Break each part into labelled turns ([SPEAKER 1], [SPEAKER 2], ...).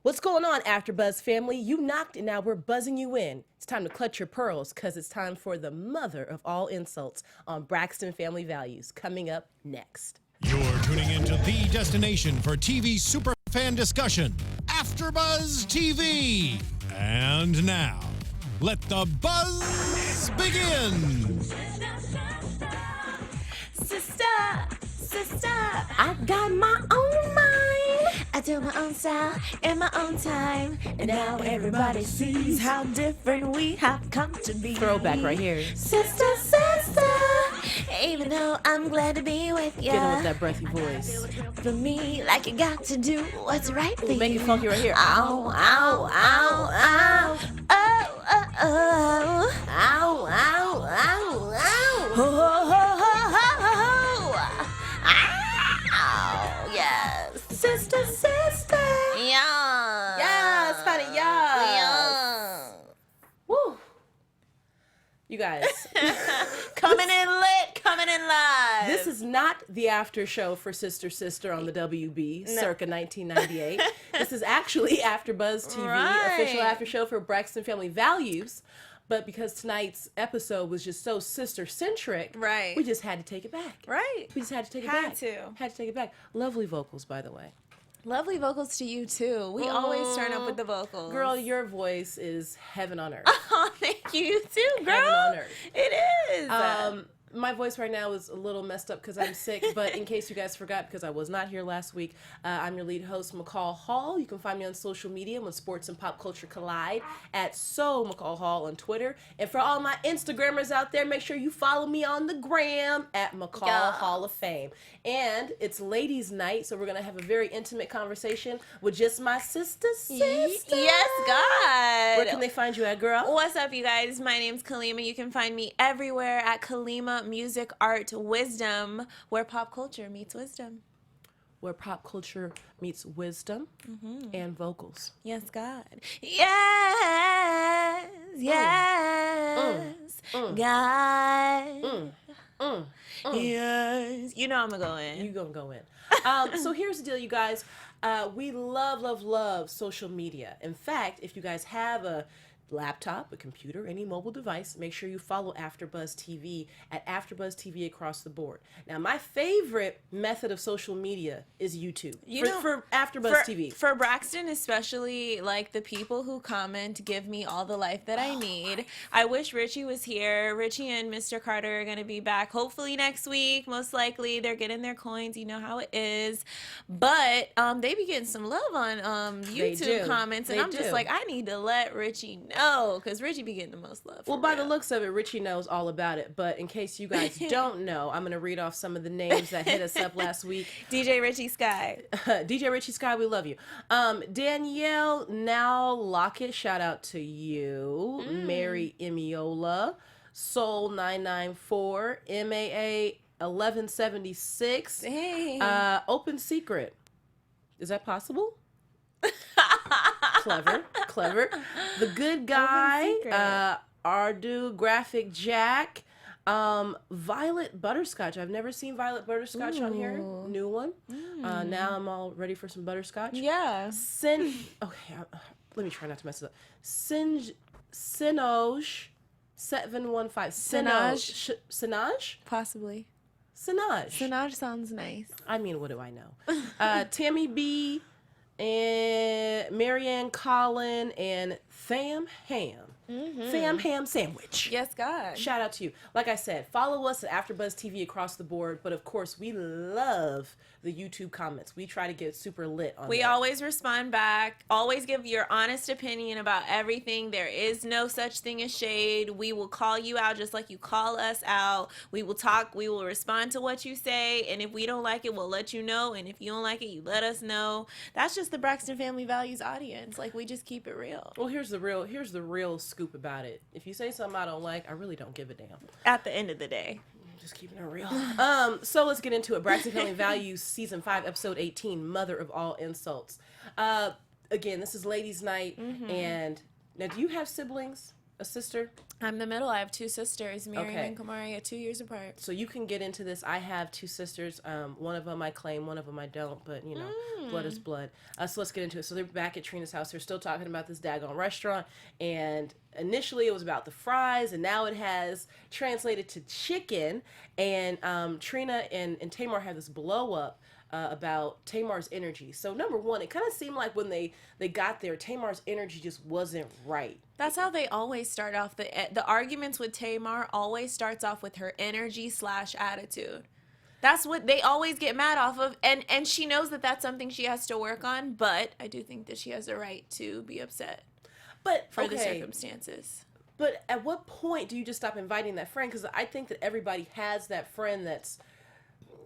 [SPEAKER 1] What's going on, AfterBuzz family? You knocked and now we're buzzing you in. It's time to clutch your pearls because it's time for the mother of all insults on Braxton Family Values, coming up next.
[SPEAKER 2] You're tuning into the destination for TV superfan discussion, AfterBuzz TV. And now, let the buzz begin.
[SPEAKER 3] Sister, I got my own mind. I do my own style in my own time. And now everybody sees how different we have come to be.
[SPEAKER 1] Throwback right here.
[SPEAKER 3] Sister, even though I'm glad to be with you.
[SPEAKER 1] Get in with that breathy voice.
[SPEAKER 3] For me, like you got to do what's right for you.
[SPEAKER 1] Make it funky right here.
[SPEAKER 3] Ow, ow, ow, ow. Oh, oh, oh. Ow, ow, ow, ow. Ho, ho, ho, ho, ho, ho. Ow, yes. Sister. Yeah.
[SPEAKER 1] Yes, honey, yes.
[SPEAKER 3] Yeah.
[SPEAKER 1] Woo. You guys.
[SPEAKER 3] Coming in lit, coming in live.
[SPEAKER 1] This is not the after show for Sister on the WB, circa 1998. This is actually AfterBuzz TV, official after show for Braxton Family Values. But because tonight's episode was just so sister-centric,
[SPEAKER 3] Right.
[SPEAKER 1] we just had to take it back.
[SPEAKER 3] Right.
[SPEAKER 1] We just had to take it
[SPEAKER 3] Had
[SPEAKER 1] back.
[SPEAKER 3] to.
[SPEAKER 1] Had to take it back. Lovely vocals, by the way.
[SPEAKER 3] Lovely vocals to you, too. We always turn up with the vocals.
[SPEAKER 1] Girl, your voice is heaven on earth.
[SPEAKER 3] Oh, thank you, you too, girl.
[SPEAKER 1] Heaven on earth.
[SPEAKER 3] It is.
[SPEAKER 1] My voice right now is a little messed up because I'm sick, but in case you guys forgot, because I was not here last week, I'm your lead host, Mccall Hall. You can find me on social media when sports and pop culture collide at McCall Hall on Twitter. And for all my Instagrammers out there, make sure you follow me on the gram at McCall Hall of Fame. And it's ladies' night, so we're going to have a very intimate conversation with just my sister.
[SPEAKER 3] Yes, God.
[SPEAKER 1] Where can they find you at, girl?
[SPEAKER 3] What's up, you guys? My name's Kalima. You can find me everywhere at Kalima Music, Art, Wisdom, where pop culture meets wisdom.
[SPEAKER 1] Where pop culture meets wisdom and vocals.
[SPEAKER 3] Yes, God. Yes, God. Yes. You know I'm going to go in.
[SPEAKER 1] You gonna go in. So here's the deal, you guys. We love social media. In fact, if you guys have a laptop, a computer, any mobile device, make sure you follow AfterBuzz TV at AfterBuzz TV across the board. Now, my favorite method of social media is YouTube. For AfterBuzz TV.
[SPEAKER 3] For Braxton, especially, like, the people who comment give me all the life that I need. I wish Richie was here. Richie and Mr. Carter are going to be back hopefully next week. Most likely. They're getting their coins. You know how it is. But they be getting some love on YouTube comments. And I'm just like, I need to let Richie know. Because Richie be getting the most love.
[SPEAKER 1] Well, by the looks of it, Richie knows all about it. But in case you guys don't know, I'm going to read off some of the names that hit us up last week.
[SPEAKER 3] DJ Richie Sky.
[SPEAKER 1] DJ Richie Sky, we love you. Danielle Now Lockett, shout out to you. Mary Emiola. Soul 994. MAA 1176.
[SPEAKER 3] Hey.
[SPEAKER 1] Open Secret. Is that possible? Clever. The Good Guy, Ardu, Graphic Jack, Violet Butterscotch. I've never seen Violet Butterscotch on here. New one. Now I'm all ready for some butterscotch.
[SPEAKER 3] Yeah.
[SPEAKER 1] Let me try not to mess it up. Sinoj 715. Sinaj?
[SPEAKER 3] Possibly.
[SPEAKER 1] Sinaj
[SPEAKER 3] Sounds nice.
[SPEAKER 1] I mean, what do I know? Tammy B, and Marianne Collin, and Tham Ham. Tham Ham Sandwich.
[SPEAKER 3] Yes, God.
[SPEAKER 1] Shout out to you. Like I said, follow us at AfterBuzz TV across the board. But of course, we love the YouTube comments. We try to get super lit on
[SPEAKER 3] We
[SPEAKER 1] that.
[SPEAKER 3] always respond back. Always give your honest opinion about everything. There is no such thing as shade. We will call you out just like you call us out. We will talk. We will respond to what you say. And if we don't like it, we'll let you know. And if you don't like it, you let us know. That's just the Braxton Family Values audience. Like, we just keep it real.
[SPEAKER 1] Well, here's the real scoop about it. If you say something I don't like, I really don't give a damn.
[SPEAKER 3] At the end of the day.
[SPEAKER 1] Just keeping it real. So let's get into it. Braxton Family Values, Season 5, Episode 18, Mother of All Insults. Again, this is ladies' night. And now, do you have siblings? a sister?
[SPEAKER 3] I'm the middle. I have two sisters, Miriam
[SPEAKER 1] Okay.
[SPEAKER 3] and Kamari, 2 years apart.
[SPEAKER 1] So you can get into this. I have two sisters. One of them I claim, one of them I don't. But you know, blood is blood. So let's get into it. So they're back at Trina's house. They're still talking about this daggone restaurant. And initially it was about the fries, and now it has translated to chicken. And Trina and Tamar have this blow up about Tamar's energy. So number one, it kind of seemed like when they got there, Tamar's energy just wasn't right.
[SPEAKER 3] That's how they always start off. The arguments with Tamar always starts off with her energy / attitude. That's what they always get mad off of. And she knows that that's something she has to work on. But I do think that she has a right to be upset for the circumstances.
[SPEAKER 1] But at what point do you just stop inviting that friend? Because I think that everybody has that friend that's,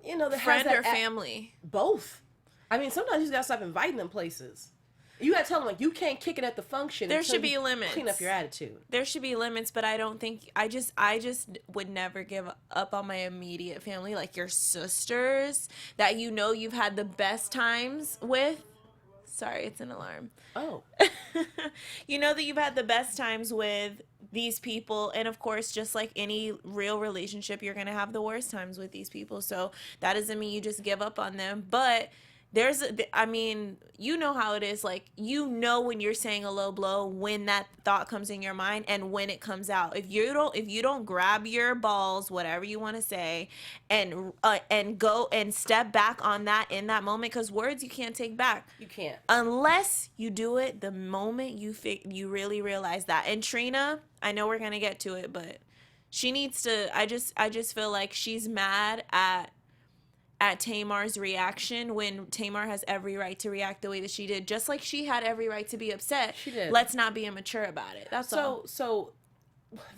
[SPEAKER 1] you know, that
[SPEAKER 3] Friend
[SPEAKER 1] has
[SPEAKER 3] or
[SPEAKER 1] that
[SPEAKER 3] family? Both.
[SPEAKER 1] I mean, sometimes you just gotta stop inviting them places. You gotta tell them, like, you can't kick it at the function.
[SPEAKER 3] There should be limits.
[SPEAKER 1] Clean up your attitude.
[SPEAKER 3] There should be limits, but I don't think I just would never give up on my immediate family, like your sisters that you know you've had the best times with. Sorry, it's an alarm.
[SPEAKER 1] Oh.
[SPEAKER 3] You know that you've had the best times with these people, and of course, just like any real relationship, you're gonna have the worst times with these people. So that doesn't mean you just give up on them, but I mean, you know how it is. Like, you know when you're saying a low blow, when that thought comes in your mind and when it comes out. If you don't grab your balls, whatever you want to say, and go and step back on that in that moment, because words you can't take back.
[SPEAKER 1] You can't.
[SPEAKER 3] Unless you do it the moment you really realize that. And Trina, I know we're going to get to it, but she needs to, I just feel like she's mad at Tamar's reaction when Tamar has every right to react the way that she did, just like she had every right to be upset.
[SPEAKER 1] She did.
[SPEAKER 3] Let's not be immature about it. That's all.
[SPEAKER 1] So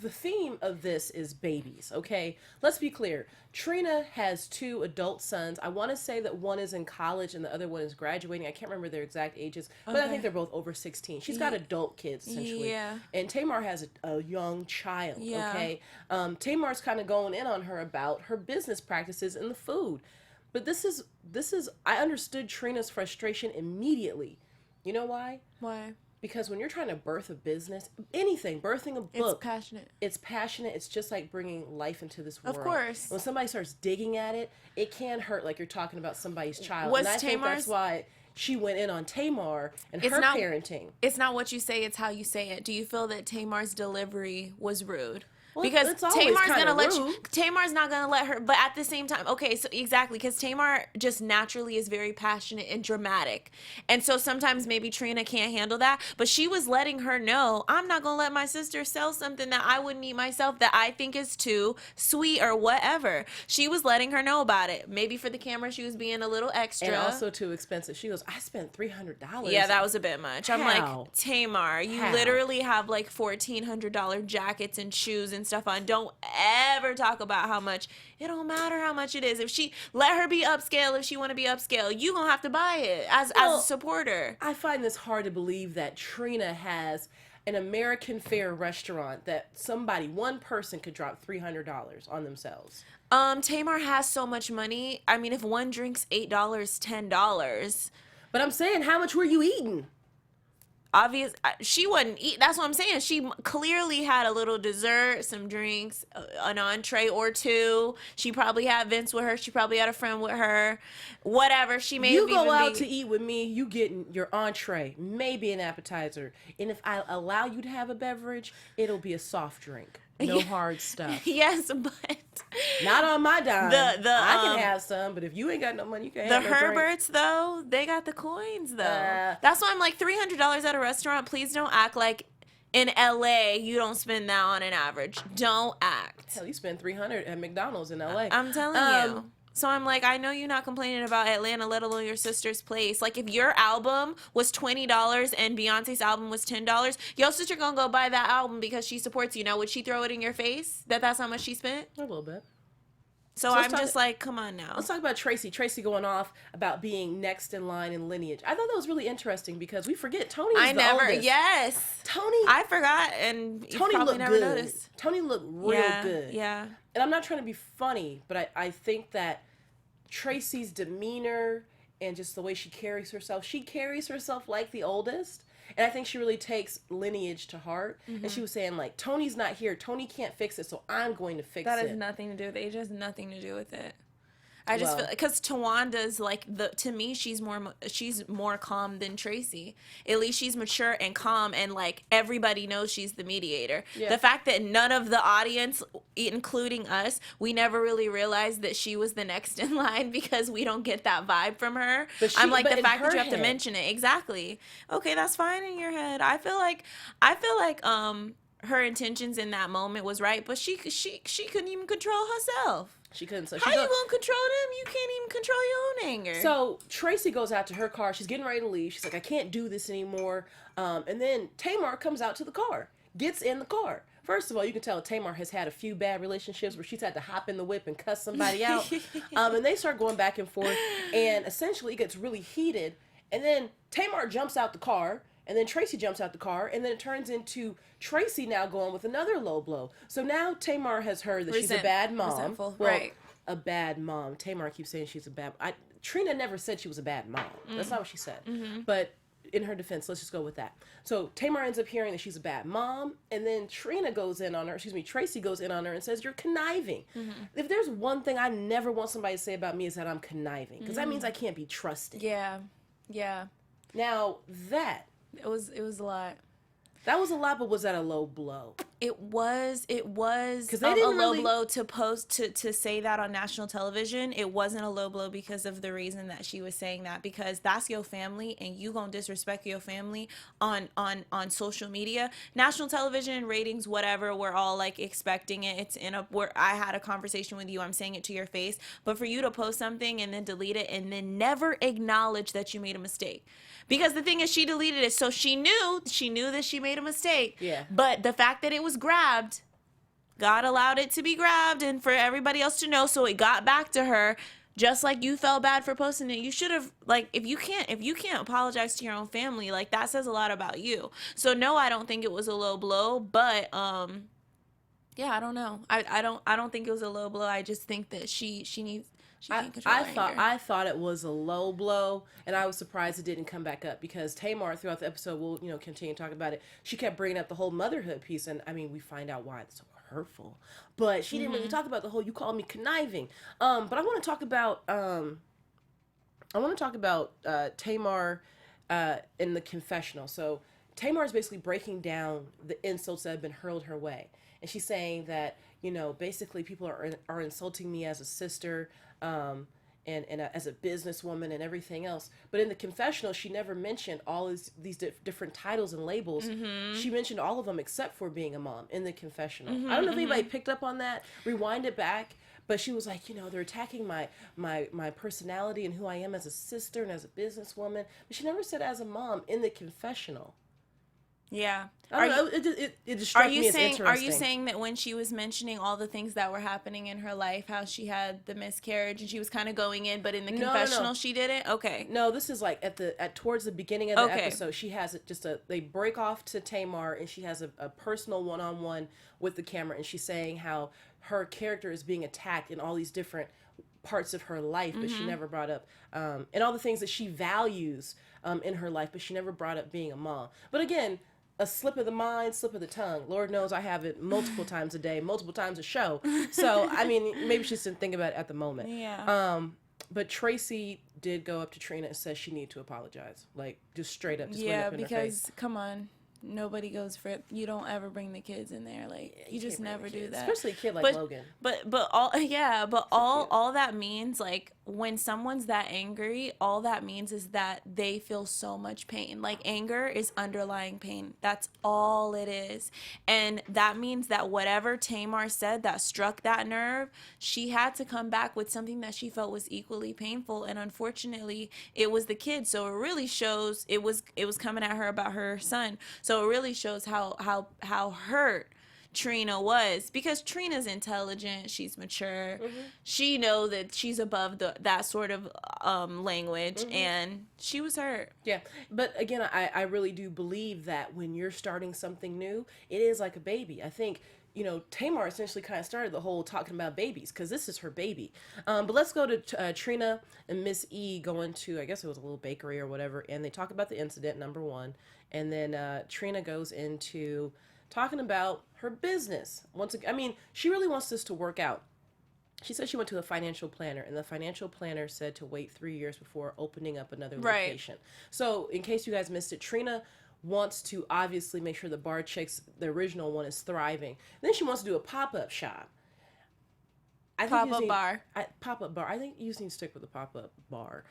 [SPEAKER 1] the theme of this is babies, okay? Let's be clear. Trina has 2 adult sons. I want to say that one is in college and the other one is graduating. I can't remember their exact ages, but I think they're both over 16. She's got adult kids, essentially.
[SPEAKER 3] Yeah.
[SPEAKER 1] And Tamar has a young child,
[SPEAKER 3] Yeah.
[SPEAKER 1] okay? Tamar's kind of going in on her about her business practices and the food. But this is I understood Trina's frustration immediately. You know why?
[SPEAKER 3] Why?
[SPEAKER 1] Because when you're trying to birth a business, anything, birthing a book,
[SPEAKER 3] It's passionate.
[SPEAKER 1] It's passionate. It's just like bringing life into this world.
[SPEAKER 3] Of course.
[SPEAKER 1] When somebody starts digging at it, it can hurt, like you're talking about somebody's child.
[SPEAKER 3] Was
[SPEAKER 1] and I think
[SPEAKER 3] Tamar's-
[SPEAKER 1] that's why she went in on Tamar and
[SPEAKER 3] It's
[SPEAKER 1] her
[SPEAKER 3] not-
[SPEAKER 1] parenting.
[SPEAKER 3] It's not what you say, it's how you say it. Do you feel that Tamar's delivery was rude?
[SPEAKER 1] Well,
[SPEAKER 3] Because
[SPEAKER 1] it's always
[SPEAKER 3] Tamar's
[SPEAKER 1] kinda
[SPEAKER 3] gonna let you.
[SPEAKER 1] rude.
[SPEAKER 3] Tamar's not gonna let her. But at the same time, okay, so exactly, because Tamar just naturally is very passionate and dramatic, and so sometimes maybe Trina can't handle that. But she was letting her know, I'm not gonna let my sister sell something that I wouldn't eat myself, that I think is too sweet or whatever. She was letting her know about it. Maybe for the camera, she was being a little extra,
[SPEAKER 1] And also too expensive. She goes, I spent $300.
[SPEAKER 3] Yeah, that was a bit much. I'm
[SPEAKER 1] How?
[SPEAKER 3] like, Tamar, you
[SPEAKER 1] How?
[SPEAKER 3] literally have like $1,400 jackets and shoes and stuff on. Don't ever talk about how much. It don't matter how much it is. If she let her be upscale, if she want to be upscale, you gonna have to buy it as a supporter.
[SPEAKER 1] I find this hard to believe that Trina has an American fare restaurant that one person could drop $300 on themselves.
[SPEAKER 3] Tamar has so much money. I mean, if one drinks $8, $10.
[SPEAKER 1] But I'm saying, how much were you eating?
[SPEAKER 3] She wouldn't eat. That's what I'm saying. She clearly had a little dessert, some drinks, an entree or two. She probably had Vince with her. She probably had a friend with her. Whatever. She may
[SPEAKER 1] You go out to eat with me, you getting your entree, maybe an appetizer. And if I allow you to have a beverage, it'll be a soft drink. No hard stuff.
[SPEAKER 3] Yes, but
[SPEAKER 1] not on my dime. I
[SPEAKER 3] can
[SPEAKER 1] have some, but if you ain't got no money, you can't
[SPEAKER 3] the
[SPEAKER 1] have no drink.
[SPEAKER 3] Herberts, though, they got the coins, though. That's why I'm like, $300 at a restaurant. Please don't act like in LA you don't spend that on an average. Don't act.
[SPEAKER 1] Hell, you spend $300 at McDonald's in LA.
[SPEAKER 3] I'm telling you. So I'm like, I know you're not complaining about Atlanta, let alone your sister's place. Like, if your album was $20 and Beyonce's album was $10, your sister gonna go buy that album because she supports you. Now, would she throw it in your face that's how much she spent?
[SPEAKER 1] A little bit.
[SPEAKER 3] So I'm just like, come on now.
[SPEAKER 1] Let's talk about Traci. Traci going off about being next in line in lineage. I thought that was really interesting because we forget Toni is the oldest.
[SPEAKER 3] Yes.
[SPEAKER 1] Toni.
[SPEAKER 3] I forgot, and you
[SPEAKER 1] Toni
[SPEAKER 3] probably
[SPEAKER 1] looked
[SPEAKER 3] never
[SPEAKER 1] good.
[SPEAKER 3] noticed.
[SPEAKER 1] Toni looked real good.
[SPEAKER 3] Yeah.
[SPEAKER 1] And I'm not trying to be funny, but I think that Traci's demeanor and just the way she carries herself. She carries herself like the oldest. And I think she really takes lineage to heart. And she was saying, like, Toni's not here. Toni can't fix it, so I'm going to fix it.
[SPEAKER 3] That has nothing to do with it. It has nothing to do with it. I just feel because Tawanda's like to me she's more calm than Traci. At least she's mature and calm, and like everybody knows she's the mediator. Yeah. The fact that none of the audience, including us, we never really realized that she was the next in line because we don't get that vibe from her. I'm like, the fact that you have to mention it. Exactly. Okay, that's fine in your head. I feel like her intentions in that moment was right, but she couldn't even control herself.
[SPEAKER 1] She couldn't. So
[SPEAKER 3] how you gonna control them? You can't even control your own anger.
[SPEAKER 1] So Traci goes out to her car. She's getting ready to leave. She's like, I can't do this anymore. And then Tamar comes out to the car, gets in the car. First of all, you can tell Tamar has had a few bad relationships where she's had to hop in the whip and cuss somebody out. And they start going back and forth. And essentially it gets really heated. And then Tamar jumps out the car. And then Traci jumps out the car, and then it turns into Traci now going with another low blow. So now Tamar has heard that she's a bad mom.
[SPEAKER 3] Resentful.
[SPEAKER 1] Well,
[SPEAKER 3] right.
[SPEAKER 1] A bad mom. Tamar keeps saying she's a bad... Trina never said she was a bad mom. That's not what she said. But in her defense, let's just go with that. So Tamar ends up hearing that she's a bad mom, and then Traci goes in on her and says, you're conniving. If there's one thing I never want somebody to say about me is that I'm conniving, because that means I can't be trusted.
[SPEAKER 3] Yeah. Yeah.
[SPEAKER 1] Now,
[SPEAKER 3] It was a lot.
[SPEAKER 1] That was a lot, but was that a low blow?
[SPEAKER 3] It was a low blow to say that on national television. It wasn't a low blow because of the reason that she was saying that, because that's your family and you gonna disrespect your family on social media. National television ratings, whatever, we're all like expecting it. I had a conversation with you, I'm saying it to your face, but for you to post something and then delete it and then never acknowledge that you made a mistake. Because the thing is, she deleted it, so she knew that she made a mistake.
[SPEAKER 1] Yeah.
[SPEAKER 3] But the fact that it was grabbed, God allowed it to be grabbed and for everybody else to know, so it got back to her. Just like you felt bad for posting it, you should have, like, if you can't apologize to your own family, like, that says a lot about you. So no, I don't think it was a low blow, but yeah, I don't know. I don't think it was a low blow. I just think that she needs.
[SPEAKER 1] I thought it was a low blow, and I was surprised it didn't come back up, because Tamar, throughout the episode, we'll continue talking about it, she kept bringing up the whole motherhood piece, and I mean, we find out why it's so hurtful, but she didn't really talk about the whole "you call me conniving." But I want to talk about Tamar in the confessional. So Tamar is basically breaking down the insults that have been hurled her way, and she's saying that basically people are insulting me as a sister. And as a businesswoman and everything else. But in the confessional, she never mentioned all these different titles and labels. She mentioned all of them except for being a mom in the confessional. I don't know if anybody picked up on that. Rewind it back. But she was like, they're attacking my personality and who I am as a sister and as a businesswoman. But she never said as a mom in the confessional.
[SPEAKER 3] Yeah.
[SPEAKER 1] It just struck me as interesting.
[SPEAKER 3] Are you saying that when she was mentioning all the things that were happening in her life, how she had the miscarriage and she was kind of going in, but in the confessional she didn't? Okay.
[SPEAKER 1] No, this is like towards the beginning of the episode. She has they break off to Tamar, and she has a personal one-on-one with the camera, and she's saying how her character is being attacked in all these different parts of her life, but she never brought up and all the things that she values in her life, but she never brought up being a mom. But again, a slip of the mind, slip of the tongue. Lord knows I have it multiple times a day, multiple times a show. So, I mean, maybe she just didn't think about it at the moment.
[SPEAKER 3] Yeah.
[SPEAKER 1] But Traci did go up to Trina and says she needed to apologize. Like, just straight up. Just went up in her face.
[SPEAKER 3] Come on. Nobody goes for it. You don't ever bring the kids in there. Like, you just never do that.
[SPEAKER 1] Especially a kid like Logan.
[SPEAKER 3] But all that means, like, when someone's that angry, all that means is that they feel so much pain. Like, anger is underlying pain. That's all it is. And that means that whatever Tamar said that struck that nerve, she had to come back with something that she felt was equally painful. And unfortunately, it was the kid. So it really shows it was coming at her about her son. So it really shows how hurt Trina was, because Trina's intelligent, she's mature, she knows that she's above that sort of language, and she was hurt.
[SPEAKER 1] Yeah, but again, I really do believe that when you're starting something new, it is like a baby. I think Tamar essentially kind of started the whole talking about babies because this is her baby. But let's go to Trina and Miss E going to, I guess it was a little bakery or whatever, and they talk about the incident, number one. And then Trina goes into talking about her business. Once again, I mean, she really wants this to work out. She said she went to a financial planner, and the financial planner said to wait 3 years before opening up another location. So in case you guys missed it, Trina wants to obviously make sure the bar chicks, the original one, is thriving. Then she wants to do a pop-up shop.
[SPEAKER 3] Pop-up bar.
[SPEAKER 1] Pop-up bar. I think you just need to stick with the pop-up bar.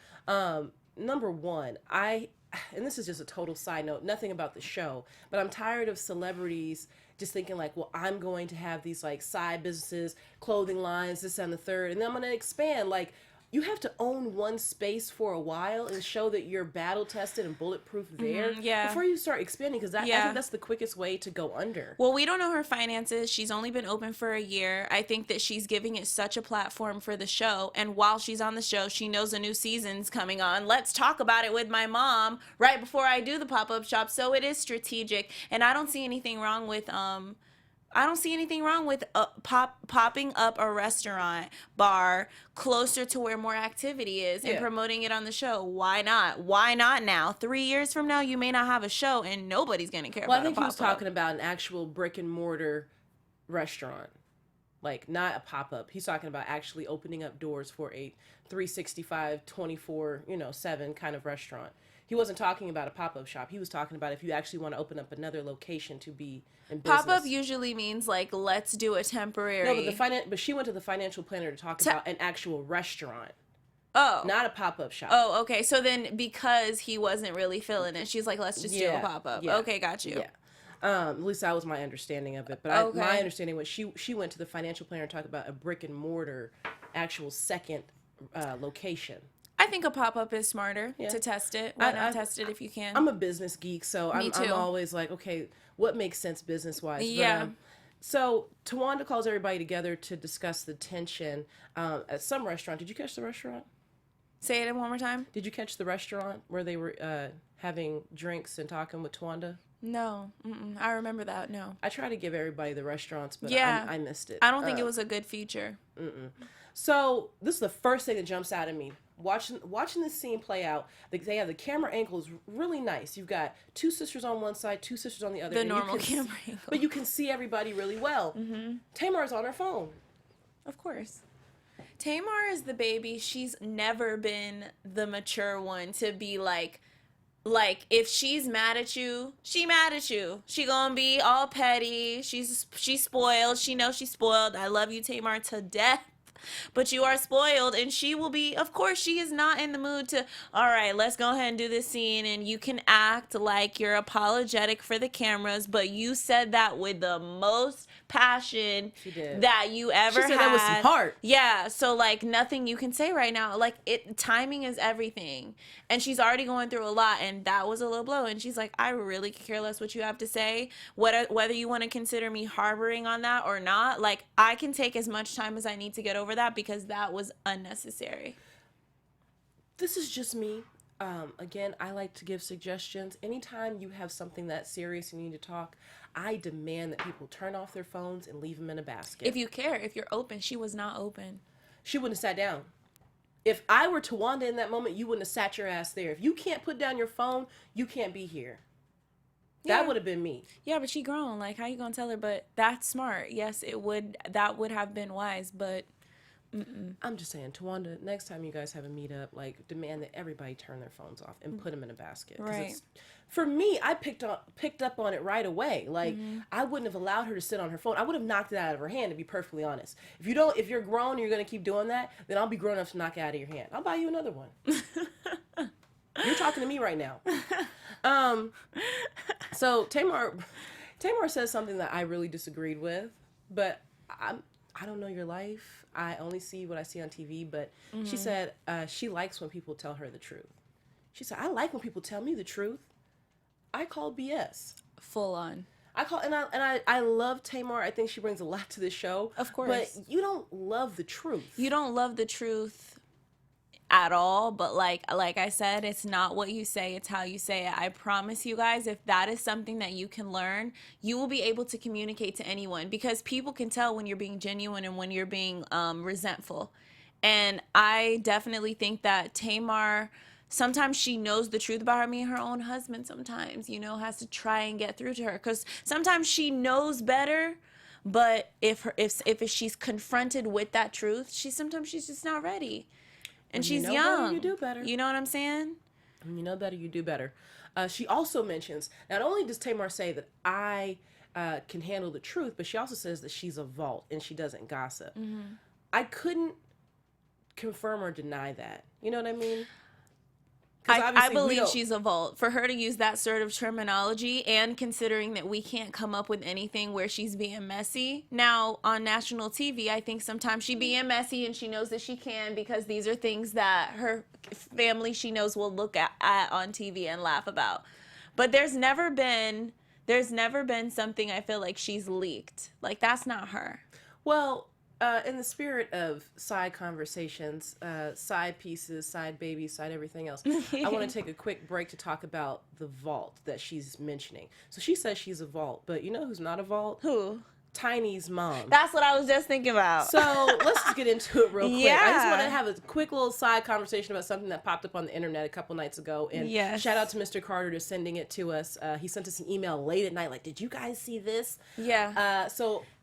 [SPEAKER 1] Number one, and this is just a total side note, nothing about the show, but I'm tired of celebrities just thinking like, well, I'm going to have these like side businesses, clothing lines, this and the third, and then I'm going to expand. Like, you have to own one space for a while and show that you're battle tested and bulletproof there before you start expanding, because I think that's the quickest way to go under.
[SPEAKER 3] Well, we don't know her finances. She's only been open for a year. I think that she's giving it such a platform for the show, and while she's on the show, she knows a new season's coming on. Let's talk about it with my mom right before I do the pop-up shop. So it is strategic, and I don't see anything wrong with popping up a restaurant bar closer to where more activity is and promoting it on the show. Why not? Why not now? 3 years from now, you may not have a show and nobody's going to care about it.
[SPEAKER 1] Well, I think he was talking about an actual brick and mortar restaurant, like not a pop-up. He's talking about actually opening up doors for a 365, 24/7 kind of restaurant. He wasn't talking about a pop-up shop. He was talking about if you actually want to open up another location to be in business.
[SPEAKER 3] Pop-up usually means like, let's do a temporary.
[SPEAKER 1] No, but she went to the financial planner to talk about an actual restaurant.
[SPEAKER 3] Oh.
[SPEAKER 1] Not a pop-up shop.
[SPEAKER 3] Oh, okay. So then because he wasn't really feeling it, she's like, let's just do a pop-up. Yeah. Okay, got you.
[SPEAKER 1] Yeah. At least that was my understanding of it. But my understanding was she went to the financial planner to talk about a brick and mortar actual second location.
[SPEAKER 3] I think a pop-up is smarter to test it. Why not test it if you can?
[SPEAKER 1] I'm a business geek, so I'm always like, okay, what makes sense business-wise? Yeah. So Towanda calls everybody together to discuss the tension at some restaurant. Did you catch the restaurant?
[SPEAKER 3] Say it one more time.
[SPEAKER 1] Did you catch the restaurant where they were having drinks and talking with Towanda?
[SPEAKER 3] No. I remember that, no.
[SPEAKER 1] I try to give everybody the restaurants, but I missed it.
[SPEAKER 3] I don't think it was a good feature.
[SPEAKER 1] So this is the first thing that jumps out at me. Watching this scene play out, they have the camera angles really nice. You've got two sisters on one side, two sisters on the other.
[SPEAKER 3] The normal camera angle.
[SPEAKER 1] But you can see everybody really well. Tamar's on her phone.
[SPEAKER 3] Of course. Tamar is the baby. She's never been the mature one to be like if she's mad at you, she mad at you. She gonna be all petty. She's spoiled. She knows she's spoiled. I love you, Tamar, to death. But you are spoiled, and she will be, of course, she is not in the mood to, all right, let's go ahead and do this scene, and you can act like you're apologetic for the cameras, but you said that with the most passion that you ever had.
[SPEAKER 1] She said that with some heart.
[SPEAKER 3] Yeah, so, like, nothing you can say right now. Like, timing is everything, and she's already going through a lot, and that was a low blow, and she's like, I really care less what you have to say, whether you want to consider me harboring on that or not. Like, I can take as much time as I need to get over that because that was unnecessary.
[SPEAKER 1] This is just me. Again, I like to give suggestions. Anytime you have something that serious and you need to talk, I demand that people turn off their phones and leave them in a basket.
[SPEAKER 3] If you care, if you're open. She was not open.
[SPEAKER 1] She wouldn't have sat down. If I were Towanda in that moment, you wouldn't have sat your ass there. If you can't put down your phone, you can't be here. That would have been me. Yeah,
[SPEAKER 3] but she grown. Like, how you gonna tell her? But that's smart. Yes, that would have been wise, but
[SPEAKER 1] I'm just saying, Towanda, next time you guys have a meetup, like, demand that everybody turn their phones off and put them in a basket.
[SPEAKER 3] Right.
[SPEAKER 1] For me, I picked up on it right away. Like, I wouldn't have allowed her to sit on her phone. I would have knocked it out of her hand, to be perfectly honest. If you're grown and you're going to keep doing that, then I'll be grown enough to knock it out of your hand. I'll buy you another one. You're talking to me right now. So Tamar says something that I really disagreed with, but I don't know your life. I only see what I see on TV, but she said she likes when people tell her the truth. She said, I like when people tell me the truth. I call BS.
[SPEAKER 3] Full on.
[SPEAKER 1] I love Tamar. I think she brings a lot to the show.
[SPEAKER 3] Of course.
[SPEAKER 1] But you don't love the truth.
[SPEAKER 3] You don't love the truth at all. But like I said, it's not what you say, it's how you say it. I promise you guys, if that is something that you can learn, you will be able to communicate to anyone, because people can tell when you're being genuine and when you're being resentful. And I definitely think that Tamar, sometimes she knows the truth about her. I mean, her own husband sometimes, you know, has to try and get through to her, because sometimes she knows better. But if she's confronted with that truth, she's just not ready, and she's young.
[SPEAKER 1] Better, you do better.
[SPEAKER 3] You know what I'm saying?
[SPEAKER 1] When you know better, you do better. She also mentions, not only does Tamar say that I can handle the truth, but she also says that she's a vault and she doesn't gossip. Mm-hmm. I couldn't confirm or deny that. You know what I mean?
[SPEAKER 3] I believe she's a vault. For her to use that sort of terminology, and considering that we can't come up with anything where she's being messy. Now, on national TV, I think sometimes she being messy, and she knows that she can, because these are things that her family, she knows, will look at on TV and laugh about. But there's never been something I feel like she's leaked. Like, that's not her.
[SPEAKER 1] Well, in the spirit of side conversations, side pieces, side babies, side everything else, I want to take a quick break to talk about the vault that she's mentioning. So she says she's a vault, but you know who's not a vault?
[SPEAKER 3] Who?
[SPEAKER 1] Tiny's mom.
[SPEAKER 3] That's what I was just thinking about.
[SPEAKER 1] So let's just get into it real quick.
[SPEAKER 3] Yeah.
[SPEAKER 1] I just want to have a quick little side conversation about something that popped up on the internet a couple nights ago. And shout out to Mr. Carter to sending it to us. He sent us an email late at night like, did you guys see this?
[SPEAKER 3] Yeah.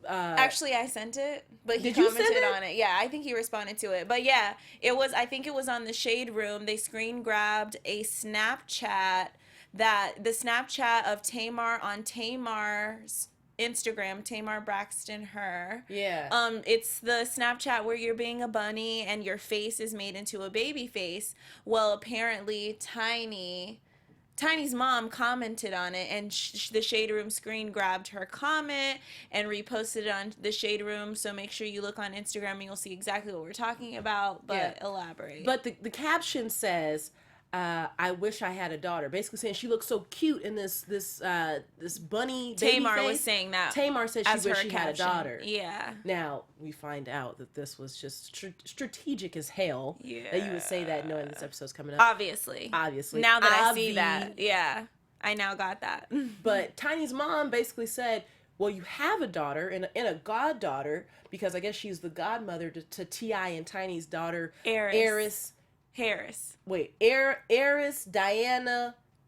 [SPEAKER 3] Actually, I sent it, but he commented on it. Yeah, I think he responded to it. But yeah, I think it was on the Shade Room. They screen grabbed a Snapchat, the Snapchat of Tamar on Tamar's Instagram, Tamar Braxton
[SPEAKER 1] her.
[SPEAKER 3] Yeah. It's the Snapchat where you're being a bunny and your face is made into a baby face. Well, apparently Tiny's mom commented on it, and the Shade Room screen grabbed her comment and reposted it on the Shade Room. So make sure you look on Instagram and you'll see exactly what we're talking about. But elaborate.
[SPEAKER 1] But the caption says, I wish I had a daughter. Basically saying she looks so cute in this bunny baby
[SPEAKER 3] Tamar
[SPEAKER 1] face.
[SPEAKER 3] was saying that.
[SPEAKER 1] Tamar said she wished she had a daughter.
[SPEAKER 3] Yeah.
[SPEAKER 1] Now we find out that this was just strategic as hell. Yeah. That you would say that knowing this episode's coming up.
[SPEAKER 3] Obviously. Now that I see that, yeah, I now got that.
[SPEAKER 1] But Tiny's mom basically said, well, you have a daughter and a goddaughter, because I guess she's the godmother to T.I. and Tiny's daughter, Eris Diana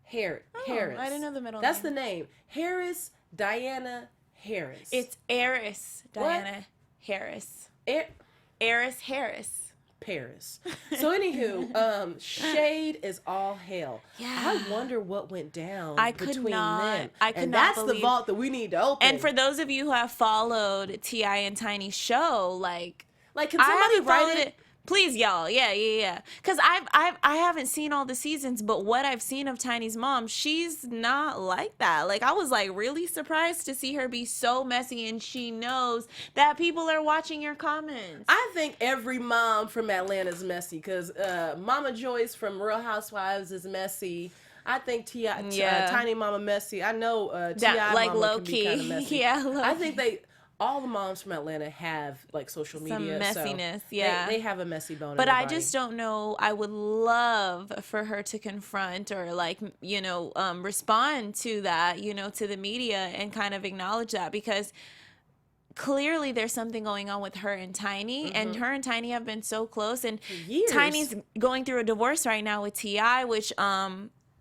[SPEAKER 1] Harris.
[SPEAKER 3] I didn't know the middle name.
[SPEAKER 1] That's the name. Harris Diana Harris.
[SPEAKER 3] It's Eris Diana Harris. Eris Harris.
[SPEAKER 1] Paris. So anywho, Shade is all hell.
[SPEAKER 3] Yeah.
[SPEAKER 1] I wonder what went down between them.
[SPEAKER 3] And
[SPEAKER 1] that's the vault that we need to open.
[SPEAKER 3] And for those of you who have followed T.I. and Tiny's show, like
[SPEAKER 1] can somebody write it?
[SPEAKER 3] Please, y'all. Yeah. Because I haven't seen all the seasons, but what I've seen of Tiny's mom, she's not like that. Like, I was like really surprised to see her be so messy, and she knows that people are watching your comments.
[SPEAKER 1] I think every mom from Atlanta is messy, because Mama Joyce from Real Housewives is messy. I think Tiny Mama messy. I know T.I.
[SPEAKER 3] like
[SPEAKER 1] Mama
[SPEAKER 3] low
[SPEAKER 1] can
[SPEAKER 3] key.
[SPEAKER 1] Be kind of messy.
[SPEAKER 3] Yeah, low
[SPEAKER 1] I think all the moms from Atlanta have like social media.
[SPEAKER 3] Some messiness,
[SPEAKER 1] so
[SPEAKER 3] yeah.
[SPEAKER 1] They have a messy bone.
[SPEAKER 3] But I just don't know. I would love for her to confront or respond to that, to the media, and kind of acknowledge that, because clearly there's something going on with her and Tiny, and her and Tiny have been so close, and Tiny's going through a divorce right now with T.I., which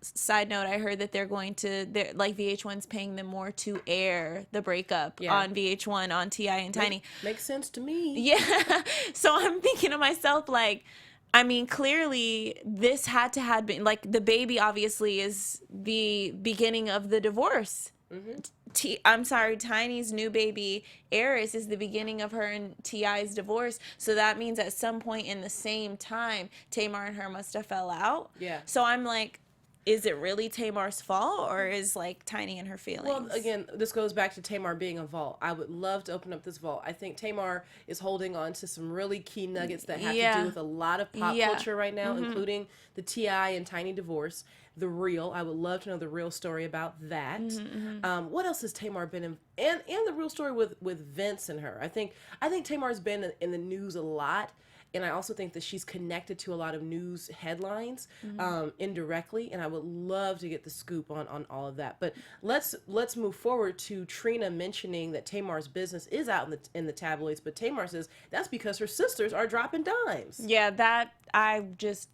[SPEAKER 3] side note, I heard that VH1's paying them more to air the breakup on VH1 on T.I. and Tiny.
[SPEAKER 1] Makes sense to me.
[SPEAKER 3] Yeah. So I'm thinking to myself, clearly this had to have been, the baby obviously is the beginning of the divorce. Mm-hmm. Tiny's new baby, Eris, is the beginning of her and T.I.'s divorce. So that means at some point in the same time, Tamar and her must have fell out.
[SPEAKER 1] Yeah.
[SPEAKER 3] So I'm like, is it really Tamar's fault, or is Tiny and her feelings?
[SPEAKER 1] Well, again, this goes back to Tamar being a vault. I would love to open up this vault. I think Tamar is holding on to some really key nuggets that have to do with a lot of pop culture right now, including the T.I. and Tiny divorce. I would love to know the real story about that. What else has Tamar been in? And the real story with Vince and her. I think Tamar's been in the news a lot. and I also think that she's connected to a lot of news headlines indirectly, and I would love to get the scoop on all of that. But let's move forward to Trina mentioning that Tamar's business is out in the tabloids, but Tamar says that's because her sisters are dropping dimes.
[SPEAKER 3] Yeah, that I just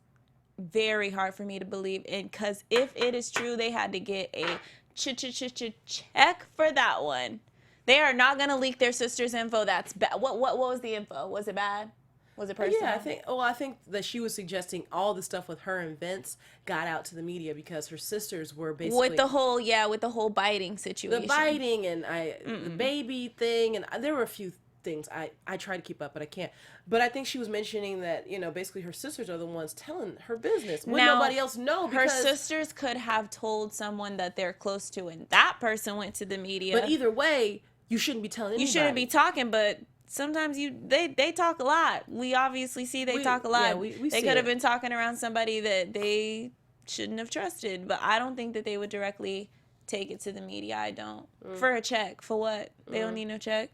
[SPEAKER 3] very hard for me to believe in, because if it is true, they had to get a check for that one. They are not going to leak their sister's info. That's bad. What was the info? Was it bad? Was it personal?
[SPEAKER 1] Yeah, I think that she was suggesting all the stuff with her and Vince got out to the media because her sisters were basically
[SPEAKER 3] with the whole biting situation.
[SPEAKER 1] The biting and the baby thing, and there were a few things I try to keep up, but I can't. But I think she was mentioning that, you know, basically her sisters are the ones telling her business when nobody else know.
[SPEAKER 3] Her sisters could have told someone that they're close to, and that person went to the media.
[SPEAKER 1] But either way, you shouldn't be telling anybody.
[SPEAKER 3] You shouldn't be talking, but sometimes they talk a lot. We obviously see they talk a lot.
[SPEAKER 1] Yeah, we
[SPEAKER 3] they could have been talking around somebody that they shouldn't have trusted, but I don't think that they would directly take it to the media. I don't. For a check. For what? They don't need no check.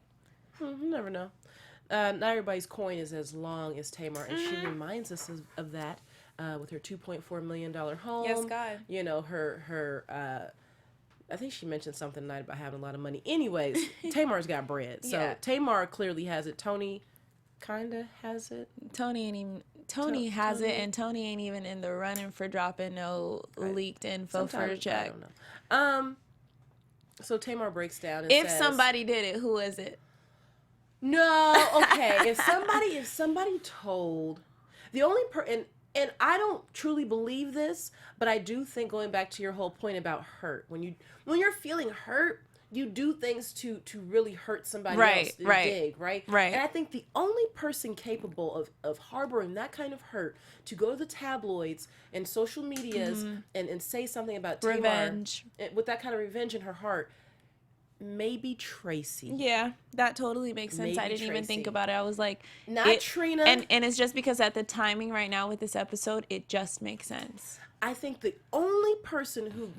[SPEAKER 1] You never know. Not everybody's coin is as long as Tamar, and she reminds us of that with her $2.4 million home.
[SPEAKER 3] Yes, God.
[SPEAKER 1] You know, her I think she mentioned something tonight about having a lot of money. Anyways, Tamar's got bread. So
[SPEAKER 3] Yeah.
[SPEAKER 1] Tamar clearly has it. Toni kind of has it.
[SPEAKER 3] Toni has it, and Toni ain't even in the running for dropping no leaked info for a check.
[SPEAKER 1] I don't know. So Tamar breaks down and
[SPEAKER 3] If
[SPEAKER 1] says,
[SPEAKER 3] somebody did it, who is it?
[SPEAKER 1] no, okay. if somebody told the only and I don't truly believe this, but I do think, going back to your whole point about hurt, when you're feeling hurt, you do things to really hurt somebody else. Dig, right? And I think the only person capable of harboring that kind of hurt to go to the tabloids and social medias and say something about
[SPEAKER 3] Revenge.
[SPEAKER 1] Tamar with that kind of revenge in her heart, maybe Traci.
[SPEAKER 3] Yeah, that totally makes sense.
[SPEAKER 1] Maybe
[SPEAKER 3] I didn't even
[SPEAKER 1] Traci.
[SPEAKER 3] think about it. I was like,
[SPEAKER 1] Not Trina.
[SPEAKER 3] And it's just because at the timing right now with this episode, it just makes sense.
[SPEAKER 1] I think the only person who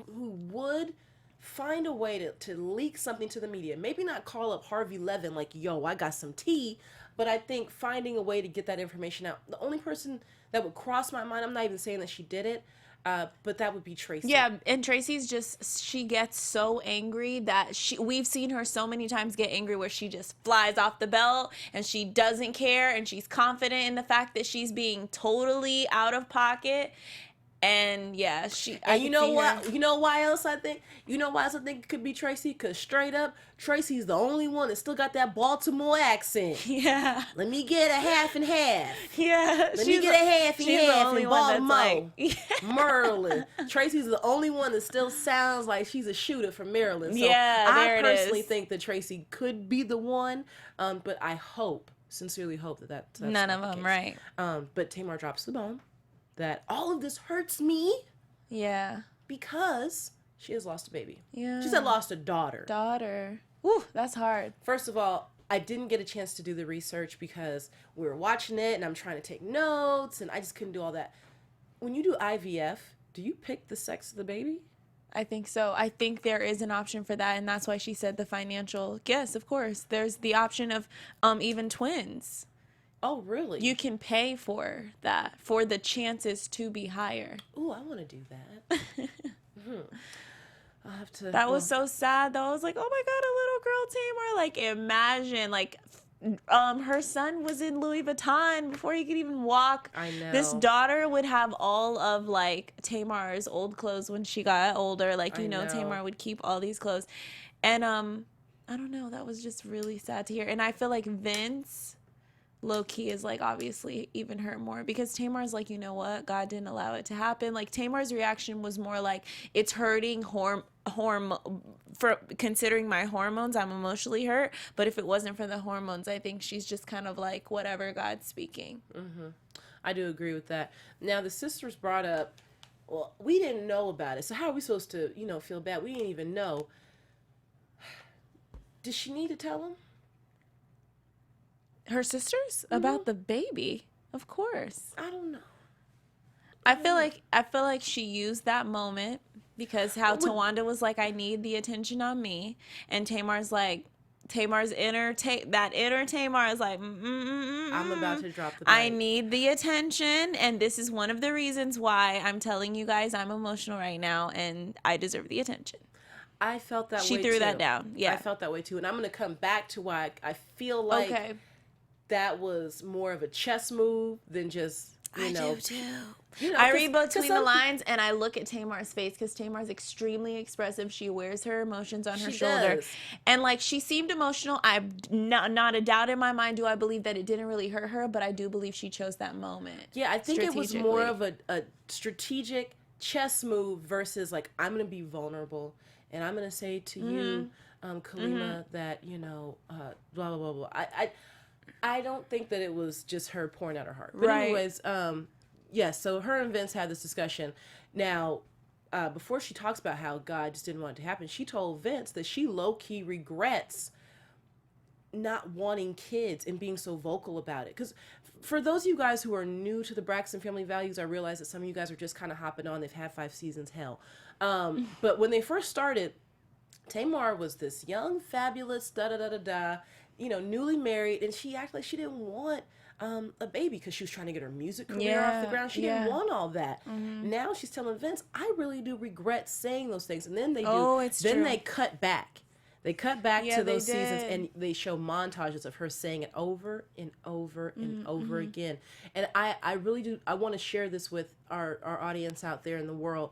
[SPEAKER 1] would find a way to leak something to the media, maybe not call up Harvey Levin like, yo, I got some tea, but I think finding a way to get that information out, the only person that would cross my mind, I'm not even saying that she did it, but that would be Traci.
[SPEAKER 3] Yeah, and Traci's she gets so angry that we've seen her so many times get angry where she just flies off the belt and she doesn't care, and she's confident in the fact that she's being totally out of pocket. And yeah,
[SPEAKER 1] you know what? You know why else I think? You know why else I think it could be Traci? Because straight up, Traci's the only one that still got that Baltimore accent.
[SPEAKER 3] Yeah.
[SPEAKER 1] Let me get a half and half.
[SPEAKER 3] Yeah.
[SPEAKER 1] Let me get a half and half in Baltimore.
[SPEAKER 3] Like,
[SPEAKER 1] Maryland. Traci's the only one that still sounds like she's a shooter from Maryland. So
[SPEAKER 3] yeah,
[SPEAKER 1] I personally think that Traci could be the one, but I sincerely hope that's
[SPEAKER 3] none of them, right?
[SPEAKER 1] But Tamar drops the bomb that all of this hurts me.
[SPEAKER 3] Yeah.
[SPEAKER 1] Because she has lost a baby.
[SPEAKER 3] Yeah.
[SPEAKER 1] She said lost a daughter.
[SPEAKER 3] Woo, that's hard.
[SPEAKER 1] First of all, I didn't get a chance to do the research because we were watching it and I'm trying to take notes and I just couldn't do all that. When you do IVF, do you pick the sex of the baby?
[SPEAKER 3] I think so. I think there is an option for that, and that's why she said the financial. Yes, of course. There's the option of even twins.
[SPEAKER 1] Oh, really?
[SPEAKER 3] You can pay for that, for the chances to be higher.
[SPEAKER 1] Ooh, I want to do that. I'll have to.
[SPEAKER 3] That was so sad, though. I was like, oh my God, a little girl, Tamar. Like, imagine, like, her son was in Louis Vuitton before he could even walk.
[SPEAKER 1] I know.
[SPEAKER 3] This daughter would have all of, like, Tamar's old clothes when she got older. Like, you know, Tamar would keep all these clothes. And, I don't know. That was just really sad to hear. And I feel like Vince, low-key, is, like, obviously even hurt more because Tamar's like, you know what? God didn't allow it to happen. Like, Tamar's reaction was more like, it's hurting for considering my hormones, I'm emotionally hurt. But if it wasn't for the hormones, I think she's just kind of like, whatever, God's speaking.
[SPEAKER 1] Mm-hmm. I do agree with that. Now, the sisters brought up, well, we didn't know about it. So how are we supposed to, feel bad? We didn't even know. Did she need to tell them?
[SPEAKER 3] Her sisters? Mm-hmm. About the baby? Of course.
[SPEAKER 1] I don't know.
[SPEAKER 3] I feel like she used that moment because how Towanda was like, I need the attention on me. And Tamar's like, Tamar's that inner Tamar is like,
[SPEAKER 1] I'm about to drop the
[SPEAKER 3] I
[SPEAKER 1] mic.
[SPEAKER 3] need the attention, and this is one of the reasons why I'm telling you guys I'm emotional right now, and I deserve the attention.
[SPEAKER 1] I felt that way too.
[SPEAKER 3] She threw that down. Yeah.
[SPEAKER 1] I felt that way too. And I'm going to come back to why I feel like that was more of a chess move than just, you know.
[SPEAKER 3] I do too.
[SPEAKER 1] You know,
[SPEAKER 3] I read between the lines and I look at Tamar's face because Tamar's extremely expressive. She wears her emotions on her shoulder.
[SPEAKER 1] Does.
[SPEAKER 3] And like she seemed emotional. I'm not a doubt in my mind do I believe that it didn't really hurt her, but I do believe she chose that moment.
[SPEAKER 1] Yeah, I think it was more of a strategic chess move versus like, I'm going to be vulnerable and I'm going to say to you, Kalima, that, you know, blah, blah, blah, blah. I don't think that it was just her pouring out her heart. But anyways, yes, so her and Vince had this discussion. Now, before she talks about how God just didn't want it to happen, she told Vince that she low-key regrets not wanting kids and being so vocal about it. Because for those of you guys who are new to the Braxton Family Values, I realize that some of you guys are just kind of hopping on. They've had 5 seasons, hell. But when they first started, Tamar was this young, fabulous, da-da-da-da-da, you know, newly married, and she acted like she didn't want a baby because she was trying to get her music career off the ground. She didn't want all that. Now she's telling Vince, I really do regret saying those things. And then they they cut back. They cut back to those seasons and they show montages of her saying it over and over and over again. And I really do, I want to share this with our audience out there in the world.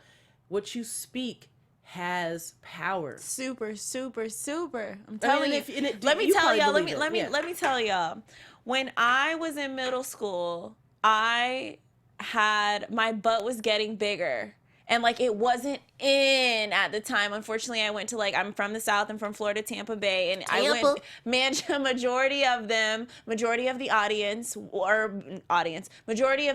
[SPEAKER 1] What you speak has power.
[SPEAKER 3] Super, super, super. I'm telling you.
[SPEAKER 1] Let me tell y'all.
[SPEAKER 3] Let me tell y'all. When I was in middle school, my butt was getting bigger. And like it wasn't in at the time. Majority I'm from the South. I'm from Florida, Tampa Bay, and majority of the majority of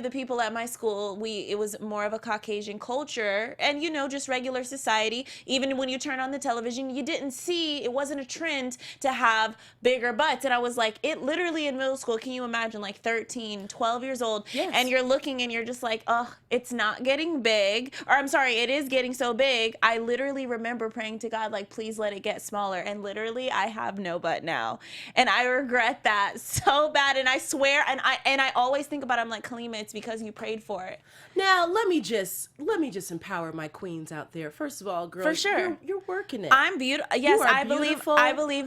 [SPEAKER 3] the people at my school, it was more of a Caucasian culture, and you know, just regular society. Even when you turn on the television, it wasn't a trend to have bigger butts. And I was like, it literally in middle school, can you imagine, like 13, 12 years old, and you're looking and you're just like, oh, it's not getting big, or I'm sorry, it is getting so big. I literally remember praying to God, like, please let it get smaller. And literally, I have no butt now. And I regret that so bad. And I swear, and I always think about it, I'm like, Kalima, it's because you prayed for it.
[SPEAKER 1] Now, let me just empower my queens out there. First of all, girls,
[SPEAKER 3] for sure,
[SPEAKER 1] you're working it.
[SPEAKER 3] I'm beautiful. Yes, I believe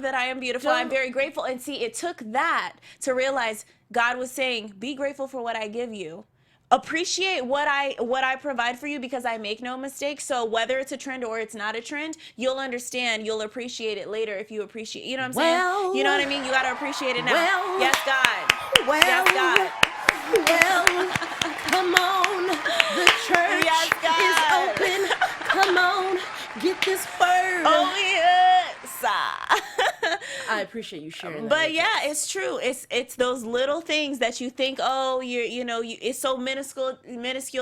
[SPEAKER 3] that I am beautiful. I'm very grateful. And see, it took that to realize God was saying, be grateful for what I give you. Appreciate what I provide for you, because I make no mistakes. So whether it's a trend or it's not a trend, you'll understand, you'll appreciate it later if you appreciate, you know what I'm saying? You know what I mean? You got to appreciate it now. Yes, God. Yes, God.
[SPEAKER 1] Well, come on. The church is open. Come on. Get this word.
[SPEAKER 3] Oh, yes.
[SPEAKER 1] I appreciate you sharing that.
[SPEAKER 3] But yeah, it's true. It's those little things that you think, oh, it's so minuscule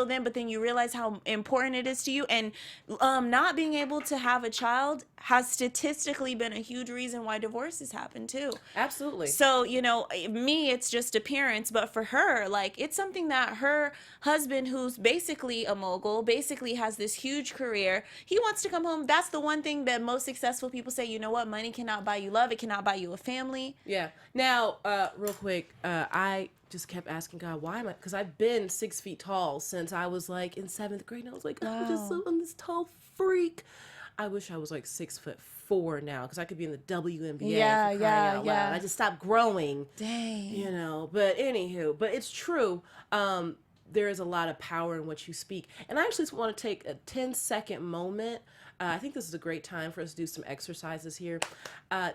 [SPEAKER 3] then, but then you realize how important it is to you. And not being able to have a child has statistically been a huge reason why divorces happen too.
[SPEAKER 1] Absolutely.
[SPEAKER 3] So, me, it's just appearance, but for her, like, it's something that her husband, who's basically a mogul, basically has this huge career, he wants to come home. That's the one thing that most successful people say, you know what, money cannot buy you love, it cannot buy you a family. Yeah.
[SPEAKER 1] Now, real quick, I just kept asking God, why am I? Because I've been 6 feet tall since I was like in 7th grade. And I was like, wow. I'm this tall freak. I wish I was like 6'4" now, because I could be in the WNBA.
[SPEAKER 3] Yeah,
[SPEAKER 1] for crying out loud. I just stopped growing.
[SPEAKER 3] Dang.
[SPEAKER 1] But it's true. There is a lot of power in what you speak. And I actually just want to take a 10-second moment. I think this is a great time for us to do some exercises here.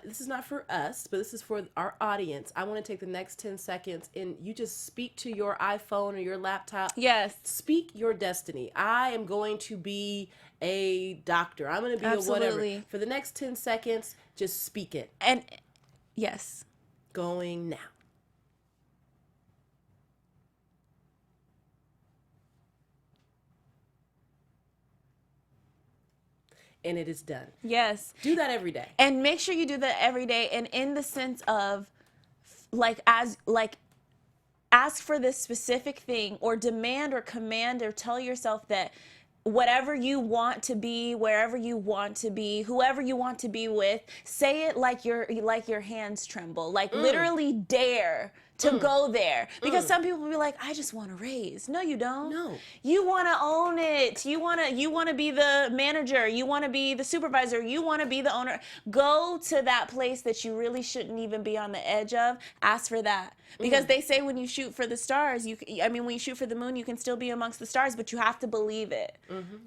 [SPEAKER 1] This is not for us, but this is for our audience. I want to take the next 10 seconds and you just speak to your iPhone or your laptop.
[SPEAKER 3] Yes.
[SPEAKER 1] Speak your destiny. I am going to be a doctor. I'm going to be a whatever. For the next 10 seconds, just speak it.
[SPEAKER 3] And yes.
[SPEAKER 1] Going now. And it is done.
[SPEAKER 3] Yes.
[SPEAKER 1] Do that every day.
[SPEAKER 3] And make sure you do that every day. And in the sense of ask for this specific thing, or demand or command or tell yourself that whatever you want to be, wherever you want to be, whoever you want to be with, say it like your hands tremble, like literally dare to go there. Because some people will be like, I just want to raise. No, you don't.
[SPEAKER 1] No.
[SPEAKER 3] You want to own it. You want to be the manager. You want to be the supervisor. You want to be the owner. Go to that place that you really shouldn't even be on the edge of. Ask for that. Because they say when you shoot for the stars, when you shoot for the moon, you can still be amongst the stars, but you have to believe it.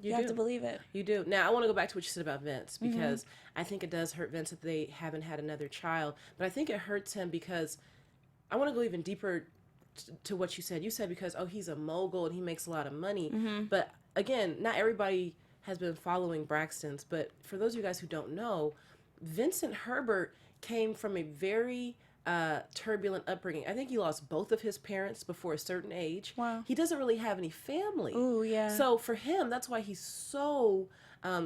[SPEAKER 3] You have to believe it.
[SPEAKER 1] You do. Now, I want to go back to what you said about Vince, because I think it does hurt Vince that they haven't had another child. But I think it hurts him because I want to go even deeper to what you said. You said because, he's a mogul and he makes a lot of money. But again, not everybody has been following Braxton's. But for those of you guys who don't know, Vincent Herbert came from a very turbulent upbringing. I think he lost both of his parents before a certain age.
[SPEAKER 3] Wow.
[SPEAKER 1] He doesn't really have any family.
[SPEAKER 3] Ooh, yeah.
[SPEAKER 1] So for him, that's why he's so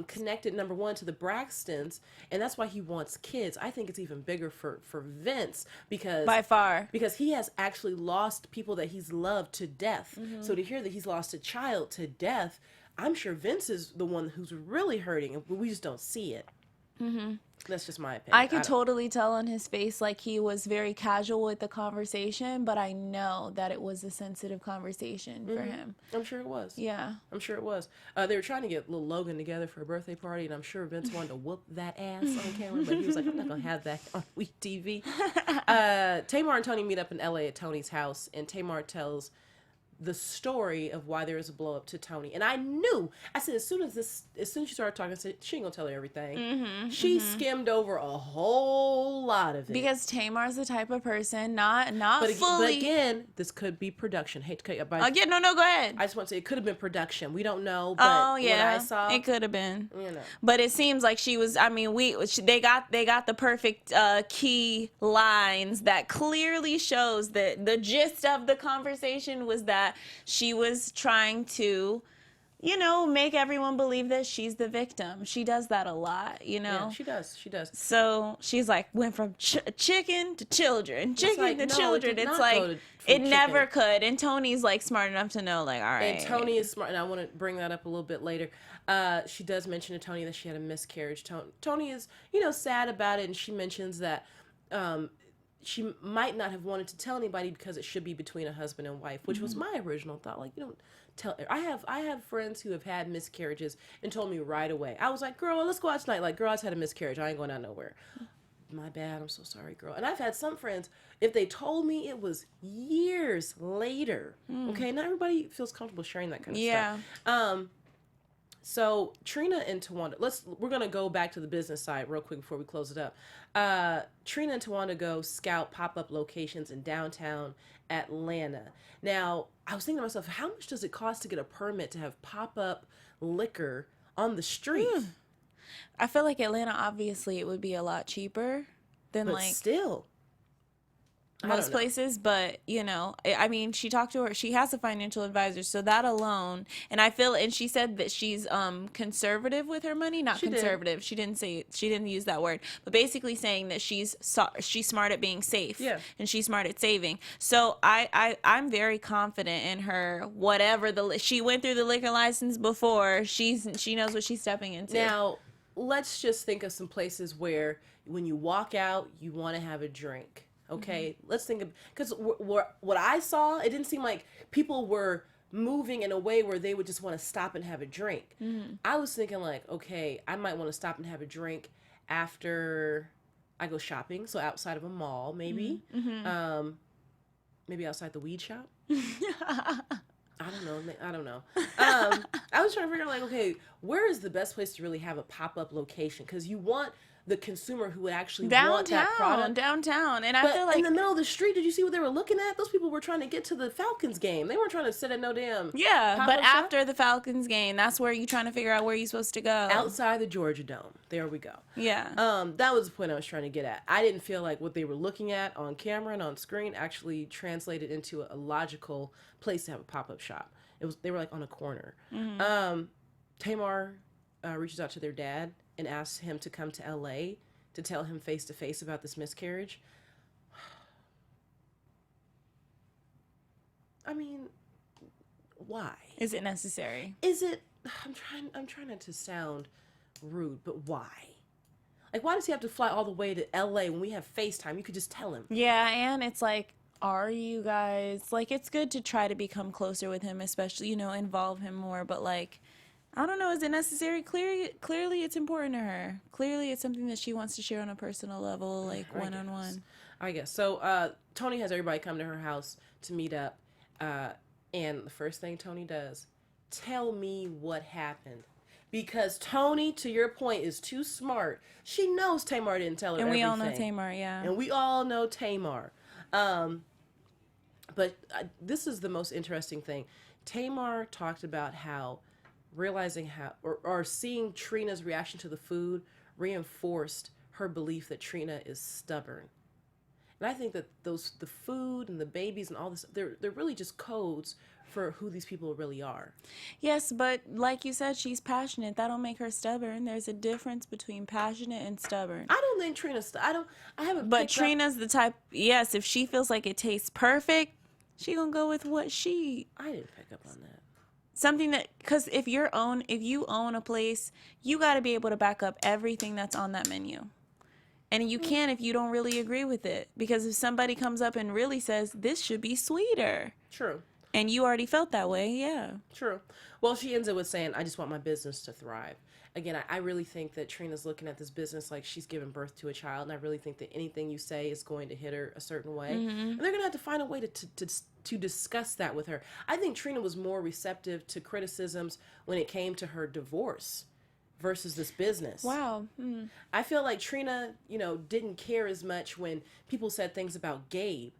[SPEAKER 1] connected, number one, to the Braxtons, and that's why he wants kids. I think it's even bigger for Vince because
[SPEAKER 3] by far,
[SPEAKER 1] because he has actually lost people that he's loved to death. So to hear that he's lost a child to death, I'm sure Vince is the one who's really hurting, and we just don't see it. That's just my opinion.
[SPEAKER 3] I could totally tell on his face, like, he was very casual with the conversation, but I know that it was a sensitive conversation for him.
[SPEAKER 1] I'm sure it was.
[SPEAKER 3] Yeah.
[SPEAKER 1] I'm sure it was. They were trying to get little Logan together for a birthday party, and I'm sure Vince wanted to whoop that ass on camera, but he was like, I'm not going to have that on Week TV. Tamar and Toni meet up in LA at Toni's house, and Tamar tells the story of why there is a blow up to Toni. And I said, as soon as she started talking, I said, she ain't gonna tell her everything. She skimmed over a whole lot of it.
[SPEAKER 3] Because Tamar's the type of person, not fully.
[SPEAKER 1] But again, this could be production. Hate to cut you up.
[SPEAKER 3] Again, no, go ahead.
[SPEAKER 1] I just want to say it could have been production. We don't know. But what I saw,
[SPEAKER 3] it could have been.
[SPEAKER 1] You know.
[SPEAKER 3] But it seems like she was. I mean, they got the perfect key lines that clearly shows that the gist of the conversation was that she was trying to, make everyone believe that she's the victim. She does that a lot,
[SPEAKER 1] Yeah, she does.
[SPEAKER 3] So she's like, went from chicken to children, children. It's like, it never could. And Toni's like smart enough to know, like, all right.
[SPEAKER 1] And Toni is smart, and I want to bring that up a little bit later. She does mention to Toni that she had a miscarriage. Toni is, sad about it, and she mentions that she might not have wanted to tell anybody because it should be between a husband and wife, which was my original thought. Like, you don't tell. I have friends who have had miscarriages and told me right away. I was like, girl, let's go out tonight. Like, girl, I just had a miscarriage. I ain't going out nowhere. My bad. I'm so sorry, girl. And I've had some friends, if they told me, it was years later. Okay, not everybody feels comfortable sharing that kind of stuff. So Trina and Towanda, we're gonna go back to the business side real quick before we close it up. Trina and Towanda go scout pop-up locations in downtown Atlanta. Now, I was thinking to myself, how much does it cost to get a permit to have pop-up liquor on the street?
[SPEAKER 3] I feel like Atlanta, obviously, it would be a lot cheaper than
[SPEAKER 1] But
[SPEAKER 3] like
[SPEAKER 1] still.
[SPEAKER 3] most places, but I mean, she talked to her, she has a financial advisor, so that alone, and she said that she's conservative with her money, not conservative. She didn't use that word, but basically saying that she's smart at being safe, and she's smart at saving. So I'm very confident in her. Whatever she went through the liquor license before, she knows what she's stepping into.
[SPEAKER 1] Now, let's just think of some places where when you walk out, you want to have a drink. Okay, let's think of, because what I saw, it didn't seem like people were moving in a way where they would just want to stop and have a drink. I was thinking like, okay, I might want to stop and have a drink after I go shopping. So outside of a mall, maybe, maybe outside the weed shop. I don't know. I was trying to figure out like, okay, where is the best place to really have a pop-up location? Because you want the consumer who would actually want that product.
[SPEAKER 3] Downtown. And I
[SPEAKER 1] But
[SPEAKER 3] feel like
[SPEAKER 1] in the middle of the street, did you see what they were looking at? Those people were trying to get to the Falcons game. They weren't trying to sit at no damn
[SPEAKER 3] but after the Falcons game, that's where you're trying to figure out where you're supposed to go.
[SPEAKER 1] Outside the Georgia Dome. There we go.
[SPEAKER 3] Yeah.
[SPEAKER 1] That was the point I was trying to get at. I didn't feel like what they were looking at on camera and on screen actually translated into a logical place to have a pop-up shop. They were like on a corner. Tamar reaches out to their dad and asks him to come to LA to tell him face to face about this miscarriage. I mean, why?
[SPEAKER 3] Is it necessary?
[SPEAKER 1] Is it I'm trying not to sound rude, but why? Like, why does he have to fly all the way to LA when we have FaceTime? You could just tell him.
[SPEAKER 3] Yeah, and it's like, are you guys, like, it's good to try to become closer with him, especially, you know, involve him more, but like, I don't know, is it necessary? Clearly it's important to her. Clearly it's something that she wants to share on a personal level, like one-on-one.
[SPEAKER 1] I guess. So Toni has everybody come to her house to meet up, and the first thing Toni does, tell me what happened. Because Toni, to your point, is too smart. She knows Tamar didn't tell her everything.
[SPEAKER 3] And we all know Tamar, yeah.
[SPEAKER 1] And we all know Tamar. But this is the most interesting thing. Tamar talked about how realizing how, or seeing Trina's reaction to the food reinforced her belief that Trina is stubborn. And I think that the food and the babies and all this, they're really just codes for who these people really are.
[SPEAKER 3] Yes, but like you said, she's passionate. That don't make her stubborn. There's a difference between passionate and stubborn.
[SPEAKER 1] I don't think Trina's, I haven't.
[SPEAKER 3] But Trina's the type, yes, if she feels like it tastes perfect, she gonna go with what she.
[SPEAKER 1] I didn't pick up on that.
[SPEAKER 3] Something that, because if you own a place, you got to be able to back up everything that's on that menu. And you can if you don't really agree with it. Because if somebody comes up and really says, this should be sweeter.
[SPEAKER 1] True.
[SPEAKER 3] And you already felt that way, yeah.
[SPEAKER 1] True. Well, she ends it with saying, I just want my business to thrive. Again, I really think that Trina's looking at this business like she's giving birth to a child. And I really think that anything you say is going to hit her a certain way. Mm-hmm. And they're going to have to find a way to discuss that with her. I think Trina was more receptive to criticisms when it came to her divorce versus this business.
[SPEAKER 3] Wow.
[SPEAKER 1] I feel like Trina, didn't care as much when people said things about Gabe.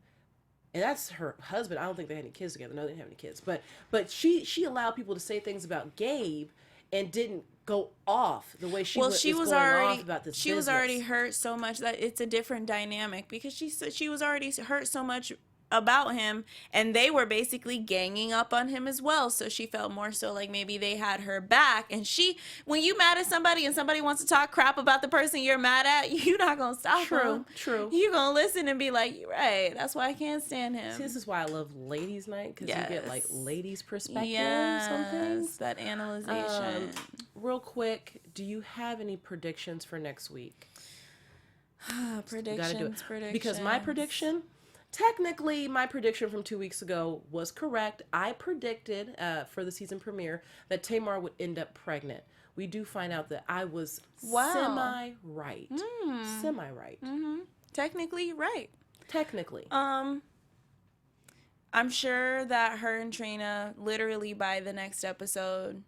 [SPEAKER 1] And that's her husband. I don't think they had any kids together. No, they didn't have any kids. But she allowed people to say things about Gabe and didn't go off the way she was going off about this
[SPEAKER 3] She was already hurt so much that it's a different dynamic, because she was already hurt so much about him, and they were basically ganging up on him as well. So she felt more so like maybe they had her back. And when you mad at somebody and somebody wants to talk crap about the person you're mad at, you're not gonna stop them.
[SPEAKER 1] True.
[SPEAKER 3] You're gonna listen and be like, you're right. That's why I can't stand him.
[SPEAKER 1] See, this is why I love Ladies Night, because you get like ladies' perspectives on
[SPEAKER 3] Yes,
[SPEAKER 1] things.
[SPEAKER 3] that analyzation.
[SPEAKER 1] Real quick, do you have any predictions for next week?
[SPEAKER 3] Predictions.
[SPEAKER 1] Because my prediction. Technically, my prediction from 2 weeks ago was correct. I predicted for the season premiere that Tamar would end up pregnant. We do find out that I was semi-right. Semi-right.
[SPEAKER 3] Mm-hmm. Technically, right.
[SPEAKER 1] Technically.
[SPEAKER 3] I'm sure that her and Trina, literally by the next episode,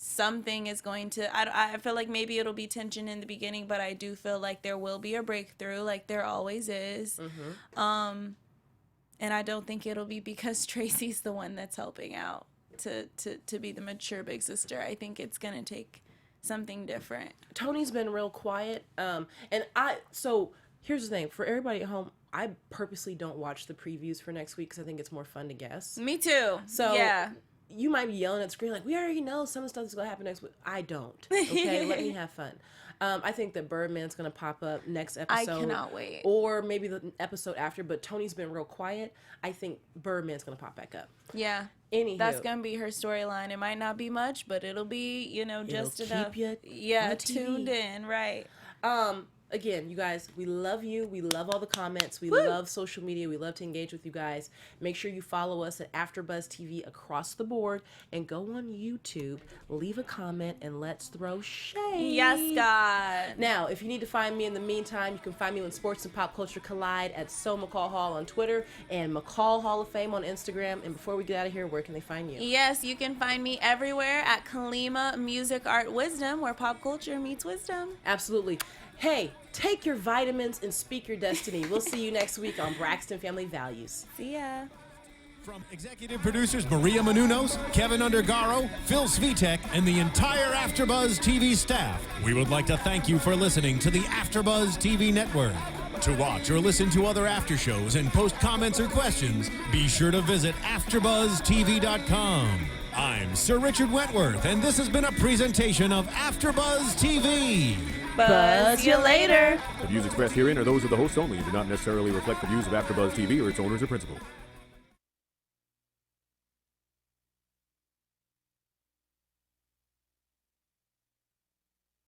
[SPEAKER 3] something is going to, I feel like maybe it'll be tension in the beginning, but I do feel like there will be a breakthrough, like there always is. Mm-hmm. And I don't think it'll be because Traci's the one that's helping out to be the mature big sister. I think it's going to take something different.
[SPEAKER 1] Toni's been real quiet. So here's the thing, for everybody at home, I purposely don't watch the previews for next week because I think it's more fun to guess.
[SPEAKER 3] Me too.
[SPEAKER 1] So
[SPEAKER 3] yeah.
[SPEAKER 1] You might be yelling at the screen like, we already know some of the stuff that's going to happen next week. I don't. Okay? Let me have fun. I think that Birdman's going to pop up next episode.
[SPEAKER 3] I cannot wait.
[SPEAKER 1] Or maybe the episode after, but Toni's been real quiet. I think Birdman's going to pop back up.
[SPEAKER 3] Yeah.
[SPEAKER 1] Anywho.
[SPEAKER 3] That's going to be her storyline. It might not be much, but it'll be, just
[SPEAKER 1] keep
[SPEAKER 3] enough.
[SPEAKER 1] you
[SPEAKER 3] tuned in, right.
[SPEAKER 1] Again, you guys, we love you. We love all the comments. We love social media. We love to engage with you guys. Make sure you follow us at AfterBuzz TV across the board, and go on YouTube, leave a comment, and let's throw shade.
[SPEAKER 3] Yes, God.
[SPEAKER 1] Now, if you need to find me in the meantime, you can find me when Sports and Pop Culture Collide at Mccall Hall on Twitter and Mccall Hall of Fame on Instagram. And before we get out of here, where can they find you?
[SPEAKER 3] Yes, you can find me everywhere at Kalima Music Art Wisdom, where pop culture meets wisdom.
[SPEAKER 1] Absolutely. Hey, take your vitamins and speak your destiny. We'll see you next week on Braxton Family Values.
[SPEAKER 3] See ya.
[SPEAKER 2] From executive producers Maria Menounos, Kevin Undergaro, Phil Svitek, and the entire AfterBuzz TV staff, we would like to thank you for listening to the AfterBuzz TV network. To watch or listen to other after shows and post comments or questions, be sure to visit AfterBuzzTV.com. I'm Sir Richard Wentworth, and this has been a presentation of AfterBuzz TV.
[SPEAKER 3] Buzz you later.
[SPEAKER 4] The views expressed herein are those of the hosts only and do not necessarily reflect the views of AfterBuzz TV or its owners or principals.